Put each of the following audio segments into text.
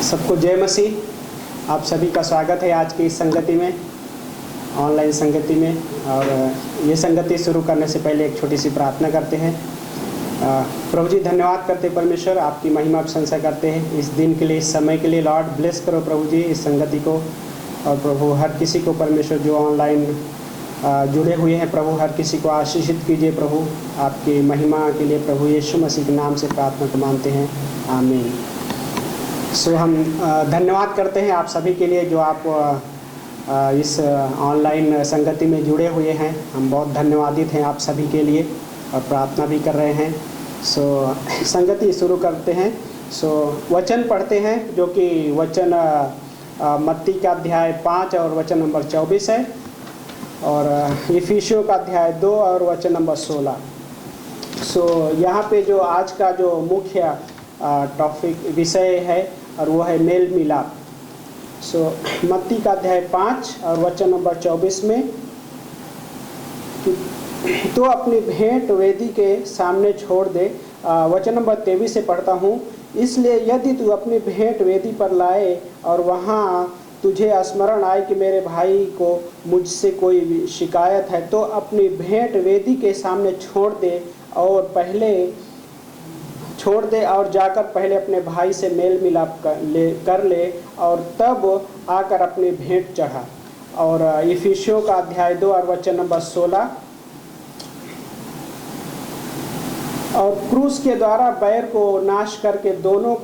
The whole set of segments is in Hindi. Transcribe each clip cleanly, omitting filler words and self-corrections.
सबको जय मसीह। आप सभी का स्वागत है आज की इस संगति में, ऑनलाइन संगति में। और ये संगति शुरू करने से पहले एक छोटी सी प्रार्थना करते हैं। प्रभु जी, धन्यवाद करते हैं परमेश्वर, आपकी महिमा प्रशंसा करते हैं इस दिन के लिए, इस समय के लिए। लॉर्ड ब्लेस करो प्रभु जी इस संगति को, और प्रभु हर किसी को परमेश्वर जो ऑनलाइन जुड़े हुए हैं, प्रभु हर किसी को आशीषित कीजिए प्रभु, आपकी महिमा के लिए प्रभु यीशु मसीह के नाम से प्रार्थना को मानते हैं, आमीन। सो हम धन्यवाद करते हैं आप सभी के लिए जो आप इस ऑनलाइन संगति में जुड़े हुए हैं। हम बहुत धन्यवादित हैं आप सभी के लिए और प्रार्थना भी कर रहे हैं। सो संगति शुरू करते हैं। सो वचन पढ़ते हैं जो कि वचन मत्ती का अध्याय 5 और वचन नंबर 24 है, और इफिसियों का अध्याय 2 और वचन नंबर 16। सो यहाँ पे जो आज का जो मुख्य टॉपिक विषय है और वो है मेल मिलाप। सो मत्ती का अध्याय 5 और वचन नंबर 24 में, तो अपनी भेंट वेदी के सामने छोड़ दे। वचन नंबर 23 से पढ़ता हूँ। इसलिए यदि तू अपनी भेंट वेदी पर लाए और वहाँ तुझे स्मरण आए कि मेरे भाई को मुझसे कोई शिकायत है, तो अपनी भेंट वेदी के सामने छोड़ दे और जाकर पहले अपने भाई से मेल मिलाप कर ले और तब आकर अपनी भेंट चढ़ा। और इफिसियों का अध्याय 2 और वचन नंबर 16, और क्रूस के द्वारा बैर को नाश करके दोनों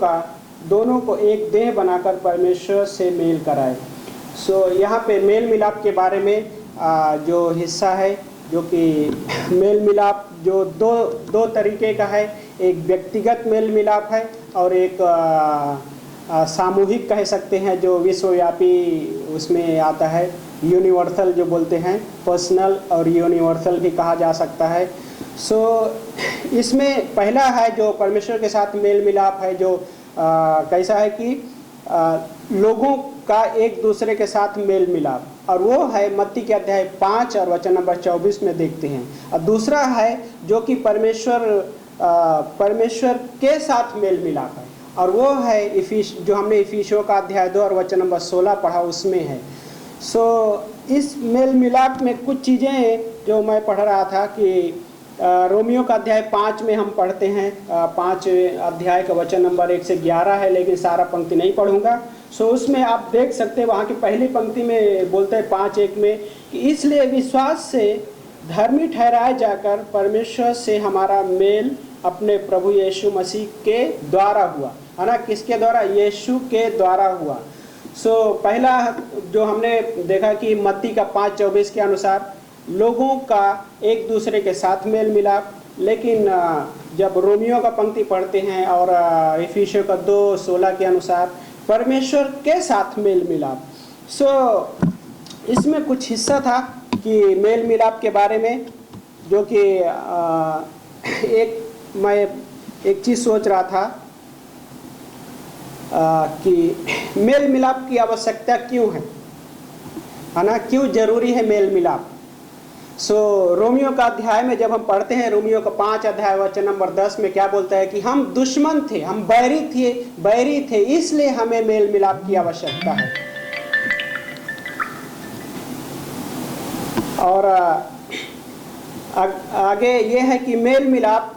को एक देह बनाकर परमेश्वर से मेल कराए। सो यहाँ पे मेल मिलाप के बारे में जो हिस्सा है, जो कि मेल मिलाप जो दो तरीके का है। एक व्यक्तिगत मेल मिलाप है और एक सामूहिक कह सकते हैं, जो विश्वव्यापी उसमें आता है। यूनिवर्सल जो बोलते हैं, पर्सनल और यूनिवर्सल भी कहा जा सकता है। सो इसमें पहला है जो परमेश्वर के साथ मेल मिलाप है, जो कैसा है कि लोगों का एक दूसरे के साथ मेल मिलाप, और वो है मत्ती के अध्याय 5 और वचन नंबर 24 में देखते हैं। और दूसरा है जो कि परमेश्वर के साथ मेल मिलाप है, और वो है जो हमने इफिसियों का अध्याय 2 और वचन नंबर 16 पढ़ा उसमें है। सो इस मेल मिलाप में कुछ चीज़ें जो मैं पढ़ रहा था कि रोमियो का अध्याय 5 में हम पढ़ते हैं, 5 अध्याय का वचन नंबर 1 से 11 है, लेकिन सारा पंक्ति नहीं पढ़ूंगा। सो उसमें आप देख सकते हैं, वहाँ की पहली पंक्ति में बोलते हैं 5:1 में कि इसलिए विश्वास से धर्मी ठहराए जाकर परमेश्वर से हमारा मेल अपने प्रभु यीशु मसीह के द्वारा हुआ, है ना। किसके द्वारा? यीशु के द्वारा हुआ। सो पहला जो हमने देखा कि मत्ती का 5:24 के अनुसार लोगों का एक दूसरे के साथ मेल मिलाप, लेकिन जब रोमियो का पंक्ति पढ़ते हैं और इफिसियों का 2:16 के अनुसार परमेश्वर के साथ मेल मिलाप। सो इसमें कुछ हिस्सा था कि मेल मिलाप के बारे में, जो कि मैं एक चीज़ सोच रहा था कि मेल मिलाप की आवश्यकता क्यों है ना, क्यों जरूरी है मेल मिलाप। सो रोमियो का अध्याय में जब हम पढ़ते हैं, रोमियो का 5 अध्याय वचन नंबर 10 में क्या बोलता है कि हम दुश्मन थे, हम बैरी थे, इसलिए हमें मेल मिलाप की आवश्यकता है। और आगे ये है कि मेल मिलाप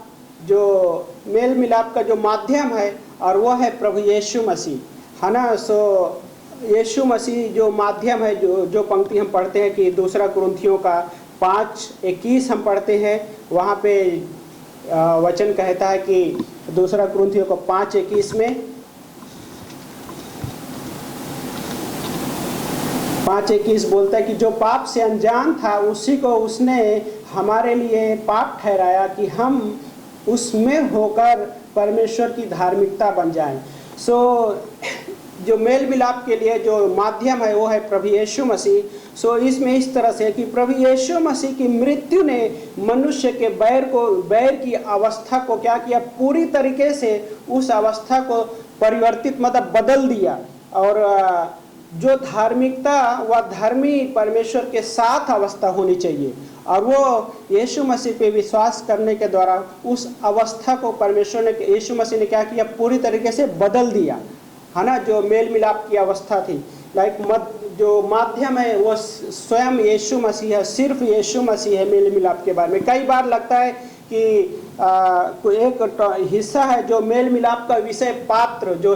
का जो माध्यम है, और वो है प्रभु यीशु मसीह, है ना। सो यीशु मसीह जो माध्यम है, जो पंक्ति हम पढ़ते हैं कि दूसरा कुरिन्थियों का 5:21 हम पढ़ते हैं, वहाँ पे वचन कहता है कि दूसरा कुरिन्थियों को 5:21 में 5:21 बोलता है कि जो पाप से अनजान था उसी को उसने हमारे लिए पाप ठहराया कि हम उसमें होकर परमेश्वर की धार्मिकता बन जाएं। सो जो मेल मिलाप के लिए जो माध्यम है वो है प्रभु यीशु मसीह। सो इसमें इस तरह से कि प्रभु यीशु मसीह की मृत्यु ने मनुष्य के बैर की अवस्था को क्या किया, पूरी तरीके से उस अवस्था को परिवर्तित, मतलब बदल दिया। और जो धार्मिकता व धर्मी परमेश्वर के साथ अवस्था होनी चाहिए, और वो यीशु मसीह पे विश्वास करने के द्वारा उस अवस्था को परमेश्वर ने, यीशु मसीह ने क्या किया, पूरी तरीके से बदल दिया। है ना, जो मेल मिलाप की अवस्था थी। लाइक जो माध्यम है वो स्वयं यीशु मसीह है, सिर्फ यीशु मसीह है मेल मिलाप के बारे में। कई बार लगता है कि कोई एक हिस्सा है जो मेल मिलाप का विषय पात्र, जो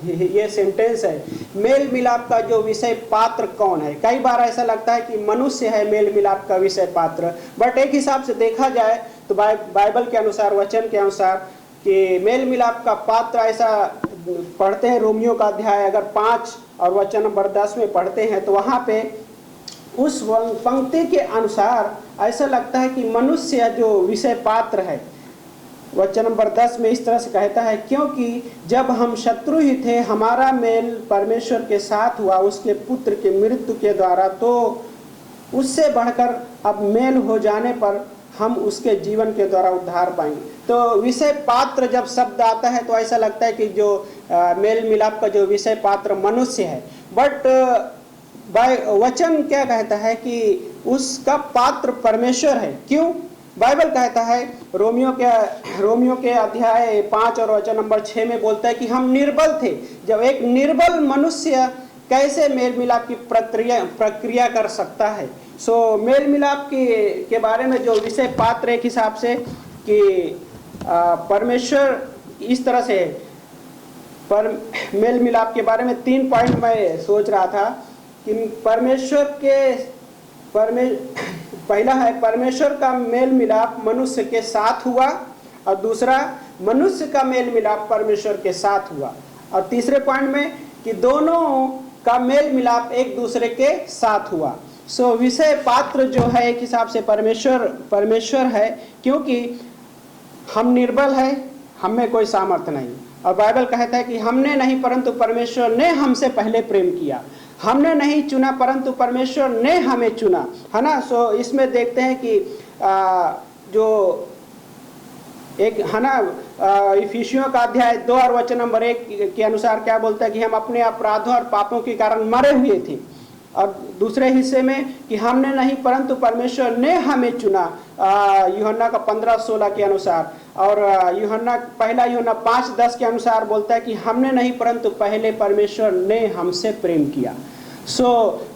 ये सेंटेंस है, मेल मिलाप का जो विषय पात्र कौन है। कई बार ऐसा लगता है कि मनुष्य है मेल मिलाप का विषय पात्र, बट एक हिसाब से देखा जाए तो बाइबल के अनुसार, वचन के अनुसार, कि मेल मिलाप का पात्र ऐसा पढ़ते हैं रोमियो का अध्याय अगर 5 और वचन नंबर 10 में पढ़ते हैं तो वहाँ पे उस पंक्ति के अनुसार ऐसा लगता है कि मनुष्य जो विषय पात्र है। वचन नंबर 10 में इस तरह से कहता है, क्योंकि जब हम शत्रु ही थे हमारा मेल परमेश्वर के साथ हुआ उसके पुत्र के मृत्यु के द्वारा, तो उससे बढ़कर अब मेल हो जाने पर हम उसके जीवन के द्वारा उद्धार पाएंगे। तो विषय पात्र जब शब्द आता है तो ऐसा लगता है कि जो मेल मिलाप का जो विषय पात्र मनुष्य है, बट वचन क्या कहता है कि उसका पात्र परमेश्वर है। क्यों? बाइबल कहता है रोमियो के अध्याय 5 और वचन नंबर 6 में बोलता है कि हम निर्बल थे। जब एक निर्बल मनुष्य कैसे मेल मिलाप की प्रक्रिया कर सकता है। सो मेल मिलाप के बारे में जो विषय पात्र एक हिसाब से कि परमेश्वर इस तरह से पर मेल मिलाप के बारे में 3 पॉइंट मैं सोच रहा था कि पहला है परमेश्वर का मेल मिलाप मनुष्य के साथ हुआ, और दूसरा मनुष्य का मेल मिलाप परमेश्वर के साथ हुआ, और तीसरे पॉइंट में कि दोनों का मेल मिलाप एक दूसरे के साथ हुआ। सो विषय पात्र जो है एक हिसाब से परमेश्वर है, क्योंकि हम निर्बल है, हम में कोई सामर्थ्य नहीं, और बाइबल कहता है कि हमने नहीं परंतु परमेश्वर ने हमसे पहले प्रेम किया। हमने नहीं चुना परंतु परमेश्वर ने हमें चुना, है ना। सो इसमें देखते हैं कि जो एक है ना इफिसियों का अध्याय 2 और वचन नंबर 1 के अनुसार क्या बोलता है कि हम अपने अपराधों और पापों के कारण मरे हुए थे, और दूसरे हिस्से में कि हमने नहीं परंतु परमेश्वर ने हमें चुना, यूहन्ना का 15:16 के अनुसार, और पहला यूहन्ना 5:10 के अनुसार बोलता है कि हमने नहीं परंतु पहले परमेश्वर ने हमसे प्रेम किया। सो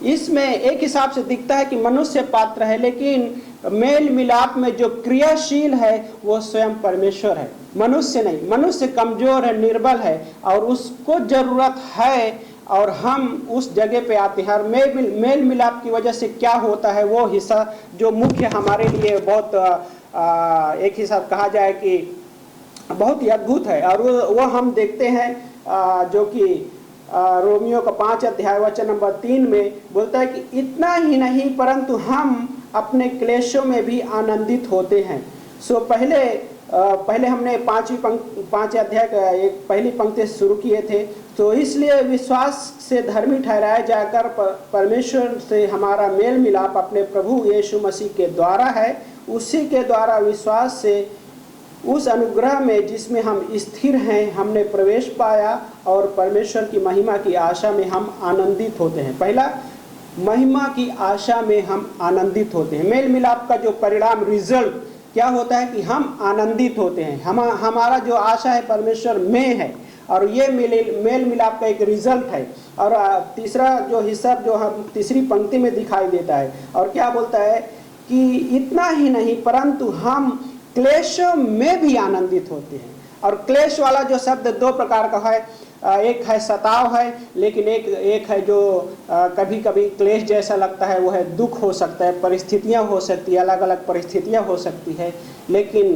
इसमें एक हिसाब से दिखता है कि मनुष्य पात्र है, लेकिन मेल मिलाप में जो क्रियाशील है वो स्वयं परमेश्वर है, मनुष्य नहीं। मनुष्य कमजोर है, निर्बल है, और उसको जरूरत है, और हम उस जगह पे आते हैं। और मेल मिलाप की वजह से क्या होता है वो हिस्सा जो मुख्य हमारे लिए बहुत एक हिसाब कहा जाए कि बहुत ही अद्भुत है, और वो हम देखते हैं जो कि रोमियो का 5 अध्याय वचन नंबर 3 में बोलता है कि इतना ही नहीं परंतु हम अपने क्लेशों में भी आनंदित होते हैं। सो पहले हमने 5 अध्याय का एक पहली पंक्ति शुरू किए थे। तो इसलिए विश्वास से धर्मी ठहराया जाकर परमेश्वर से हमारा मेल मिलाप अपने प्रभु यीशु मसीह के द्वारा है। उसी के द्वारा विश्वास से उस अनुग्रह में जिसमें हम स्थिर हैं हमने प्रवेश पाया, और परमेश्वर की महिमा की आशा में हम आनंदित होते हैं। पहला, महिमा की आशा में हम आनंदित होते हैं। मेल मिलाप का जो परिणाम रिजल्ट क्या होता है कि हम आनंदित होते हैं। हमारा जो आशा है परमेश्वर में है, और ये मेल मिलाप का एक रिजल्ट है। और तीसरा जो हिस्सा जो हम तीसरी पंक्ति में दिखाई देता है, और क्या बोलता है कि इतना ही नहीं परंतु हम क्लेशों में भी आनंदित होते हैं। और क्लेश वाला जो शब्द 2 प्रकार का है, एक है सताव है, लेकिन एक है जो कभी कभी क्लेश जैसा लगता है, वो है दुख हो सकता है, परिस्थितियां हो सकती है, अलग अलग परिस्थितियां हो सकती है। लेकिन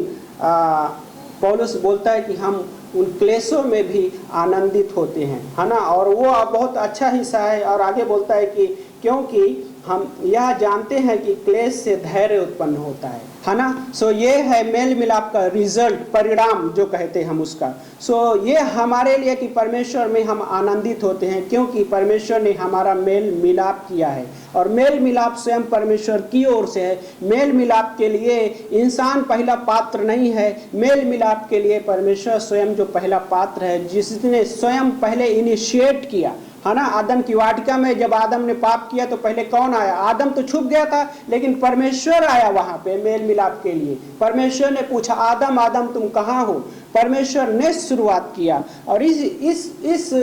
पौलुस बोलता है कि हम उन क्लेशों में भी आनंदित होते हैं, है ना। और वो बहुत अच्छा हिस्सा है, और आगे बोलता है कि क्योंकि हम यह जानते हैं कि क्लेश से धैर्य उत्पन्न होता है ना। सो ये है मेल मिलाप का रिजल्ट, परिणाम जो कहते हैं हम उसका। सो ये हमारे लिए कि परमेश्वर में हम आनंदित होते हैं, क्योंकि परमेश्वर ने हमारा मेल मिलाप किया है, और मेल मिलाप स्वयं परमेश्वर की ओर से है। मेल मिलाप के लिए इंसान पहला पात्र नहीं है, मेल मिलाप के लिए परमेश्वर स्वयं जो पहला पात्र है, जिसने स्वयं पहले इनिशिएट किया, है ना। आदम की वाटिका में जब आदम ने पाप किया तो पहले कौन आया? आदम तो छुप गया था, लेकिन परमेश्वर आया वहां पे मेल मिलाप के लिए। परमेश्वर ने पूछा, आदम आदम तुम कहाँ हो? परमेश्वर ने शुरुआत किया। और इस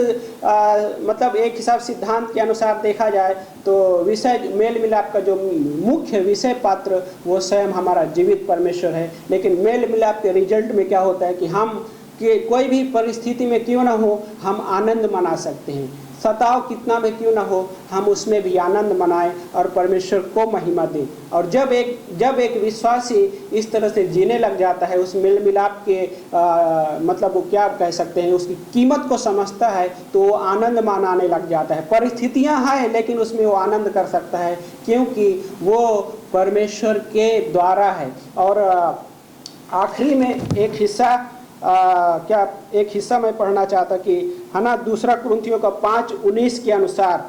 मतलब एक हिसाब सिद्धांत के अनुसार देखा जाए तो विषय मेल मिलाप का जो मुख्य विषय पात्र वो स्वयं हमारा जीवित परमेश्वर है। लेकिन मेल मिलाप के रिजल्ट में क्या होता है कि हम कि कोई भी परिस्थिति में क्यों ना हो हम आनंद मना सकते हैं। सताव कितना भी क्यों ना हो हम उसमें भी आनंद मनाएं और परमेश्वर को महिमा दें। और जब एक विश्वासी इस तरह से जीने लग जाता है, उस मेल मिलाप के मतलब वो क्या कह सकते हैं, उसकी कीमत को समझता है, तो वो आनंद मनाने लग जाता है। परिस्थितियां हैं लेकिन उसमें वो आनंद कर सकता है, क्योंकि वो परमेश्वर के द्वारा है। और आखिरी में एक हिस्सा मैं पढ़ना चाहता कि है ना, दूसरा कुरिन्थियों का 5:19 के अनुसार,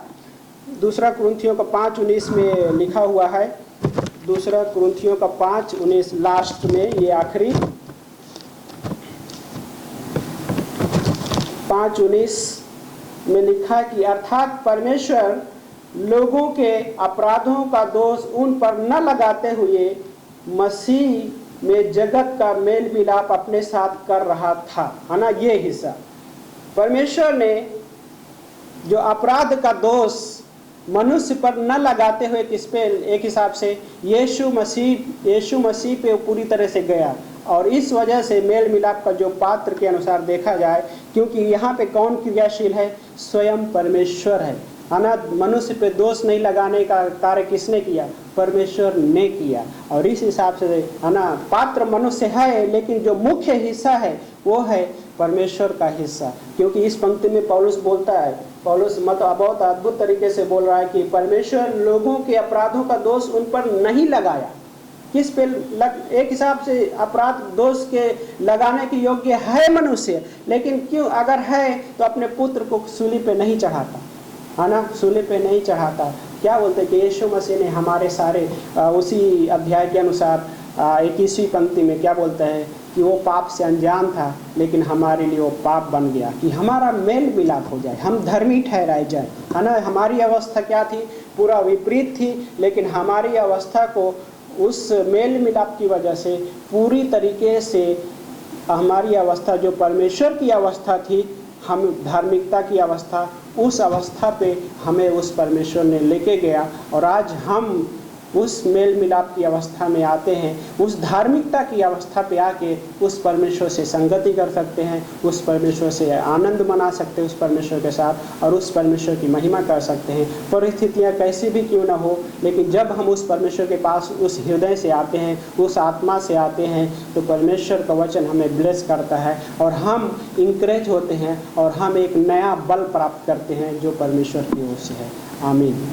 दूसरा कुरिन्थियों का 5:19 में लिखा हुआ है। दूसरा कुरिन्थियों का 5:19 लास्ट में, ये आखिरी 5:19 में लिखा कि अर्थात परमेश्वर लोगों के अपराधों का दोष उन पर न लगाते हुए मसीह में जगत का मेल मिलाप अपने साथ कर रहा था, है ना। ये हिस्सा परमेश्वर ने जो अपराध का दोष मनुष्य पर न लगाते हुए किस पे, एक हिसाब से यीशु मसीह पे पूरी तरह से गया। और इस वजह से मेल मिलाप का जो पात्र के अनुसार देखा जाए, क्योंकि यहाँ पे कौन क्रियाशील है? स्वयं परमेश्वर है ना। मनुष्य पे दोष नहीं लगाने का कार्य किसने किया? परमेश्वर ने किया। और इस हिसाब से है ना, पात्र मनुष्य है लेकिन जो मुख्य हिस्सा है वो है परमेश्वर का हिस्सा। क्योंकि इस पंक्ति में पौलुस बोलता है, पौलुस मतलब बहुत अद्भुत तरीके से बोल रहा है कि परमेश्वर लोगों के अपराधों का दोष उन पर नहीं लगाया। किस पे एक हिसाब से अपराध दोष के लगाने के योग्य है मनुष्य, लेकिन क्यों अगर है तो अपने पुत्र को सूली पे नहीं चढ़ाता, है ना, सूली पे नहीं चढ़ाता। क्या बोलते हैं कि यीशु मसीह ने हमारे सारे उसी अध्याय के अनुसार 21वीं पंक्ति में क्या बोलते हैं कि वो पाप से अनजान था लेकिन हमारे लिए वो पाप बन गया कि हमारा मेल मिलाप हो जाए, हम धर्मी ठहराए जाए, है ना। हमारी अवस्था क्या थी? पूरा विपरीत थी, लेकिन हमारी अवस्था को उस मेल मिलाप की वजह से पूरी तरीके से हमारी अवस्था जो परमेश्वर की अवस्था थी, हम धार्मिकता की अवस्था, उस अवस्था पे हमें उस परमेश्वर ने लेके गया। और आज हम उस मेल मिलाप की अवस्था में आते हैं, उस धार्मिकता की अवस्था पे आके उस परमेश्वर से संगति कर सकते हैं, उस परमेश्वर से आनंद मना सकते हैं उस परमेश्वर के साथ, और उस परमेश्वर की महिमा कर सकते हैं। परिस्थितियाँ कैसी भी क्यों ना हो, लेकिन जब हम उस परमेश्वर के पास उस हृदय से आते हैं, उस आत्मा से आते हैं, तो परमेश्वर का वचन हमें ब्लेस करता है और हम इंकरेज होते हैं और हम एक नया बल प्राप्त करते हैं जो परमेश्वर की ओर से है। आमीन।